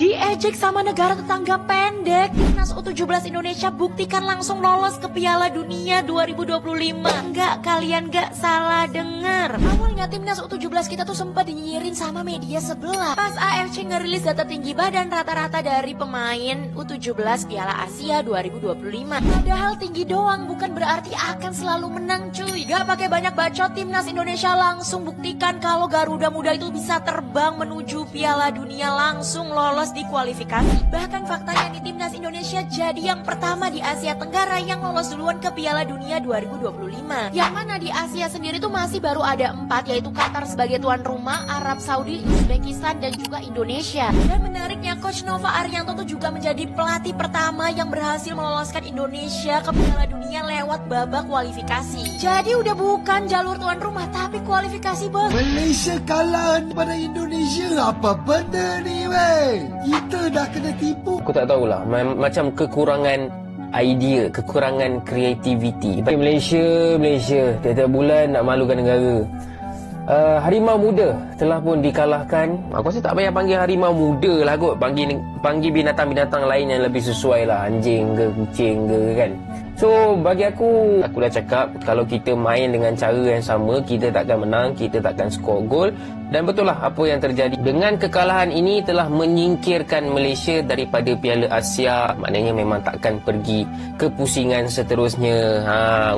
Diejek sama negara tetangga pendek, Timnas U17 Indonesia buktikan langsung lolos ke Piala Dunia 2025. Enggak, kalian gak salah dengar. Awalnya Timnas U17 kita tuh sempat dinyinyirin sama media sebelah pas AFC ngerilis data tinggi badan rata-rata dari pemain U17 Piala Asia 2025. Padahal tinggi doang bukan berarti akan selalu menang cuy. Gak pakai banyak bacot, Timnas Indonesia langsung buktikan kalau Garuda Muda itu bisa terbang menuju Piala Dunia, langsung lolos di kualifikasi. Bahkan faktanya nih, Timnas Indonesia jadi yang pertama di Asia Tenggara yang lolos duluan ke Piala Dunia 2025. Yang mana di Asia sendiri tuh masih baru ada 4, yaitu Qatar sebagai tuan rumah, Arab Saudi, Uzbekistan, dan juga Indonesia. Dan menariknya, Coach Nova Arianto tuh juga menjadi pelatih pertama yang berhasil meloloskan Indonesia ke Piala Dunia lewat babak kualifikasi. Jadi udah bukan jalur tuan rumah tapi kualifikasi, bos. Malaysia kalah pada Indonesia, apa benda ni weh? Kita dah kena tipu. Aku tak tahulah, macam kekurangan idea, kekurangan kreativiti. Malaysia tiap-tiap bulan nak malukan negara. Harimau muda telah pun dikalahkan. Aku rasa tak payah panggil harimau muda lah kot, panggil binatang-binatang lain yang lebih sesuai lah, anjing ke kucing ke kan. So bagi aku dah cakap, kalau kita main dengan cara yang sama, kita takkan menang, kita takkan skor gol. Dan betul lah apa yang terjadi. Dengan kekalahan ini telah menyingkirkan Malaysia daripada Piala Asia. Maknanya memang takkan pergi ke pusingan seterusnya.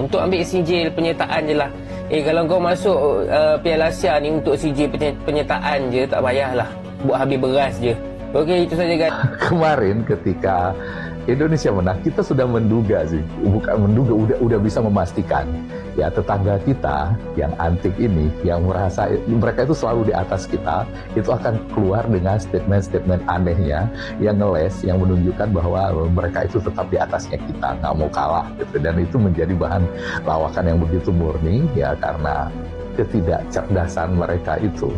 Untuk ambil sijil penyertaan je lah. Kalau kau masuk Piala Asia ni untuk sijil penyertaan je, tak payahlah buat habis beras je. Okey, itu saja guys. Kemarin ketika Indonesia menang, kita sudah menduga sih, bukan menduga, udah bisa memastikan ya tetangga kita yang antik ini, yang merasa mereka itu selalu di atas kita, itu akan keluar dengan statement-statement anehnya yang ngeles, yang menunjukkan bahwa mereka itu tetap di atasnya kita, nggak mau kalah gitu. Dan itu menjadi bahan lawakan yang begitu murni ya, karena ketidakcerdasan mereka itu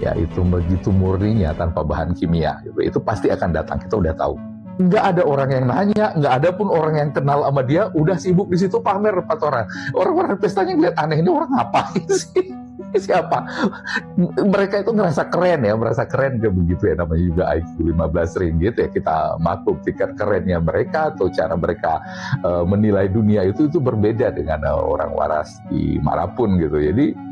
ya, itu begitu murninya tanpa bahan kimia gitu. Itu pasti akan datang, kita udah tahu. Nggak ada orang yang nanya, nggak ada pun orang yang kenal sama dia, udah sibuk di situ pamer 4 orang. Orang-orang pestanya ngeliat aneh, ini orang ngapain sih? Siapa? Mereka itu merasa keren kayak begitu ya, namanya juga IQ 15 ringgit ya, kita maklum tingkat kerennya mereka atau cara mereka menilai dunia itu berbeda dengan orang waras di manapun gitu. Jadi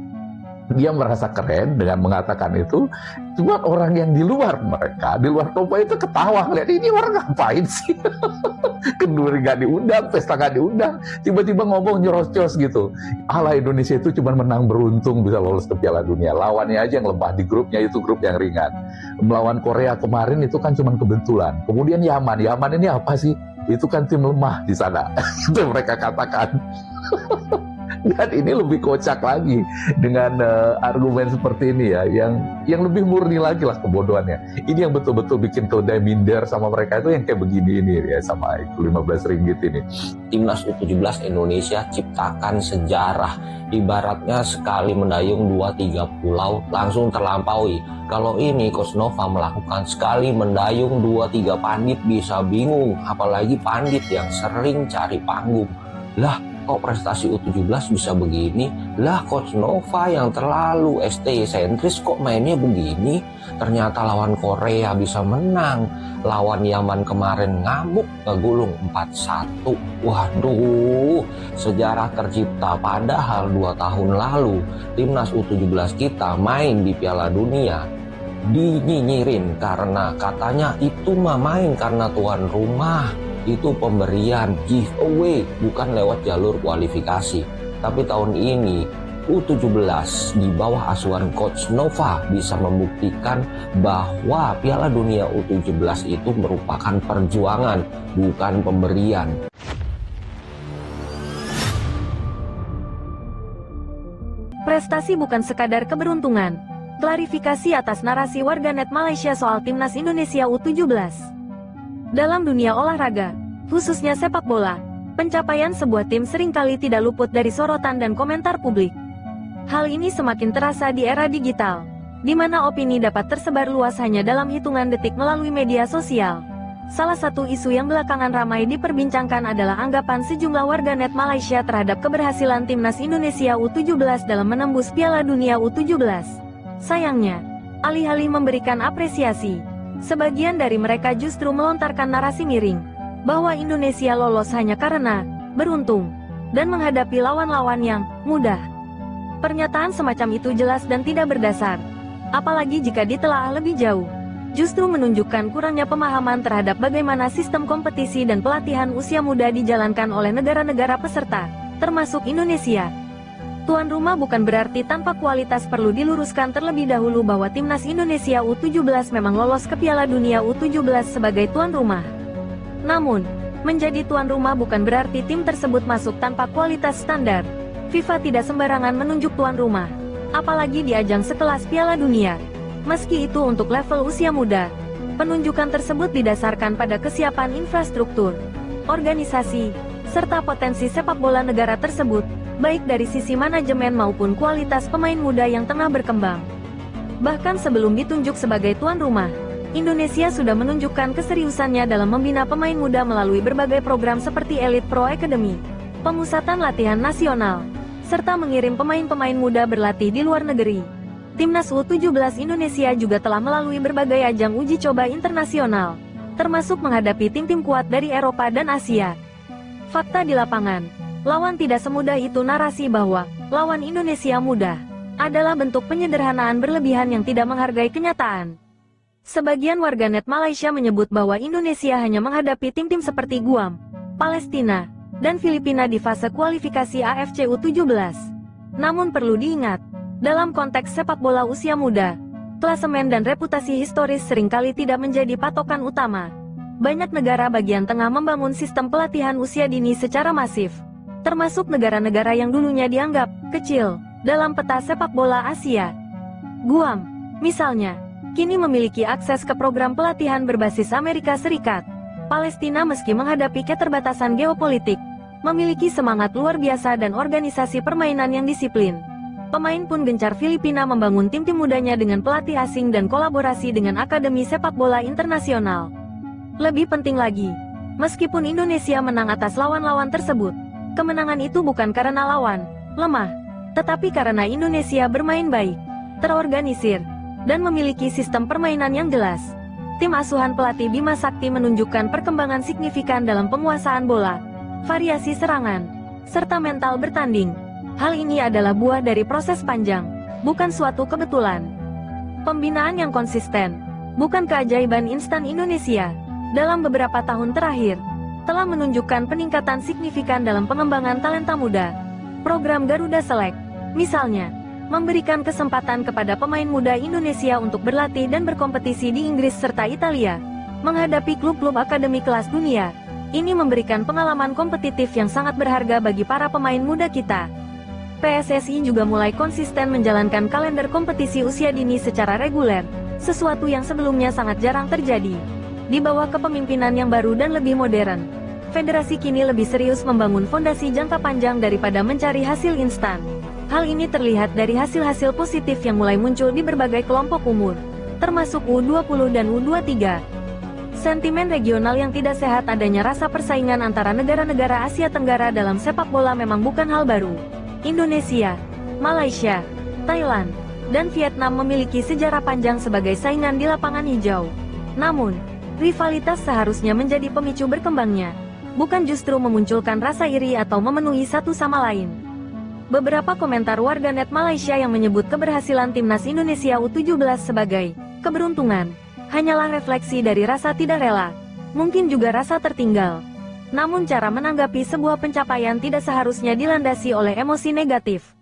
dia merasa keren dengan mengatakan itu, cuma orang yang di luar mereka, di luar Toba itu ketawa ngeliat ini orang ngapain sih? Kenduri nggak diundang, pesta nggak diundang, tiba-tiba ngomong nyerocos gitu. Ala Indonesia itu cuma menang beruntung bisa lolos ke Piala Dunia. Lawannya aja yang lemah di grupnya, itu grup yang ringan. Melawan Korea kemarin itu kan cuma kebetulan. Kemudian Yaman ini apa sih? Itu kan tim lemah di sana. Itu mereka katakan. Dan ini lebih kocak lagi dengan argumen seperti ini ya, yang lebih murni lagi lah kebodohannya. Ini yang betul-betul bikin keledai minder sama mereka itu yang kayak begini ini ya, sama itu 15 ringgit ini. Timnas U17 Indonesia ciptakan sejarah. Ibaratnya sekali mendayung 2-3 pulau langsung terlampaui. Kalau ini Coach Nova melakukan sekali mendayung 2-3 pandit bisa bingung, apalagi pandit yang sering cari panggung. Lah, kok prestasi U17 bisa begini? Lah, Coach Nova yang terlalu ST sentris kok mainnya begini? Ternyata lawan Korea bisa menang, lawan Yaman kemarin ngamuk ngegulung 4-1. Waduh, sejarah tercipta. Padahal 2 tahun lalu timnas U17 kita main di Piala Dunia dinyinyirin karena katanya itu mah main karena tuan rumah. Itu pemberian giveaway, bukan lewat jalur kualifikasi. Tapi tahun ini U17 di bawah asuhan Coach Nova bisa membuktikan bahwa Piala Dunia U17 itu merupakan perjuangan, bukan pemberian. Prestasi bukan sekadar keberuntungan. Klarifikasi atas narasi warganet Malaysia soal Timnas Indonesia U17. Dalam dunia olahraga, khususnya sepak bola, pencapaian sebuah tim seringkali tidak luput dari sorotan dan komentar publik. Hal ini semakin terasa di era digital, di mana opini dapat tersebar luas hanya dalam hitungan detik melalui media sosial. Salah satu isu yang belakangan ramai diperbincangkan adalah anggapan sejumlah warganet Malaysia terhadap keberhasilan Timnas Indonesia U17 dalam menembus Piala Dunia U17. Sayangnya, alih-alih memberikan apresiasi, Sebagian dari mereka justru melontarkan narasi miring, bahwa Indonesia lolos hanya karena beruntung, dan menghadapi lawan-lawan yang mudah. Pernyataan semacam itu jelas dan tidak berdasar, apalagi jika ditelaah lebih jauh. Justru menunjukkan kurangnya pemahaman terhadap bagaimana sistem kompetisi dan pelatihan usia muda dijalankan oleh negara-negara peserta, termasuk Indonesia. Tuan rumah bukan berarti tanpa kualitas. Perlu diluruskan terlebih dahulu bahwa timnas Indonesia U17 memang lolos ke Piala Dunia U17 sebagai tuan rumah. Namun, menjadi tuan rumah bukan berarti tim tersebut masuk tanpa kualitas standar. FIFA tidak sembarangan menunjuk tuan rumah, apalagi di ajang sekelas Piala Dunia. Meski itu untuk level usia muda, penunjukan tersebut didasarkan pada kesiapan infrastruktur, organisasi, serta potensi sepak bola negara tersebut, baik dari sisi manajemen maupun kualitas pemain muda yang tengah berkembang. Bahkan sebelum ditunjuk sebagai tuan rumah, Indonesia sudah menunjukkan keseriusannya dalam membina pemain muda melalui berbagai program seperti Elite Pro Academy, pemusatan latihan nasional, serta mengirim pemain-pemain muda berlatih di luar negeri. Timnas U17 Indonesia juga telah melalui berbagai ajang uji coba internasional, termasuk menghadapi tim-tim kuat dari Eropa dan Asia. Fakta di lapangan, lawan tidak semudah itu. Narasi bahwa lawan Indonesia mudah adalah bentuk penyederhanaan berlebihan yang tidak menghargai kenyataan. Sebagian warganet Malaysia menyebut bahwa Indonesia hanya menghadapi tim-tim seperti Guam, Palestina, dan Filipina di fase kualifikasi AFC U17. Namun perlu diingat, dalam konteks sepak bola usia muda, klasemen dan reputasi historis seringkali tidak menjadi patokan utama. Banyak negara bagian tengah membangun sistem pelatihan usia dini secara masif, termasuk negara-negara yang dulunya dianggap kecil dalam peta sepak bola Asia. Guam, misalnya, kini memiliki akses ke program pelatihan berbasis Amerika Serikat. Palestina meski menghadapi keterbatasan geopolitik, memiliki semangat luar biasa dan organisasi permainan yang disiplin. Pemain pun gencar. Filipina membangun tim-tim mudanya dengan pelatih asing dan kolaborasi dengan akademi sepak bola internasional. Lebih penting lagi, meskipun Indonesia menang atas lawan-lawan tersebut, kemenangan itu bukan karena lawan lemah, tetapi karena Indonesia bermain baik, terorganisir, dan memiliki sistem permainan yang jelas. Tim asuhan pelatih Bima Sakti menunjukkan perkembangan signifikan dalam penguasaan bola, variasi serangan, serta mental bertanding. Hal ini adalah buah dari proses panjang, bukan suatu kebetulan. Pembinaan yang konsisten, bukan keajaiban instan. Indonesia, dalam beberapa tahun terakhir, telah menunjukkan peningkatan signifikan dalam pengembangan talenta muda. Program Garuda Select, misalnya, memberikan kesempatan kepada pemain muda Indonesia untuk berlatih dan berkompetisi di Inggris serta Italia, menghadapi klub-klub akademi kelas dunia. Ini memberikan pengalaman kompetitif yang sangat berharga bagi para pemain muda kita. PSSI juga mulai konsisten menjalankan kalender kompetisi usia dini secara reguler, sesuatu yang sebelumnya sangat jarang terjadi. Di bawah kepemimpinan yang baru dan lebih modern, federasi kini lebih serius membangun fondasi jangka panjang daripada mencari hasil instan. Hal ini terlihat dari hasil-hasil positif yang mulai muncul di berbagai kelompok umur, termasuk U20 dan U23. Sentimen regional yang tidak sehat, adanya rasa persaingan antara negara-negara Asia Tenggara dalam sepak bola memang bukan hal baru. Indonesia, Malaysia, Thailand, dan Vietnam memiliki sejarah panjang sebagai saingan di lapangan hijau. Namun, rivalitas seharusnya menjadi pemicu berkembangnya, bukan justru memunculkan rasa iri atau memenuhi satu sama lain. Beberapa komentar warganet Malaysia yang menyebut keberhasilan timnas Indonesia U17 sebagai keberuntungan, hanyalah refleksi dari rasa tidak rela, mungkin juga rasa tertinggal. Namun cara menanggapi sebuah pencapaian tidak seharusnya dilandasi oleh emosi negatif.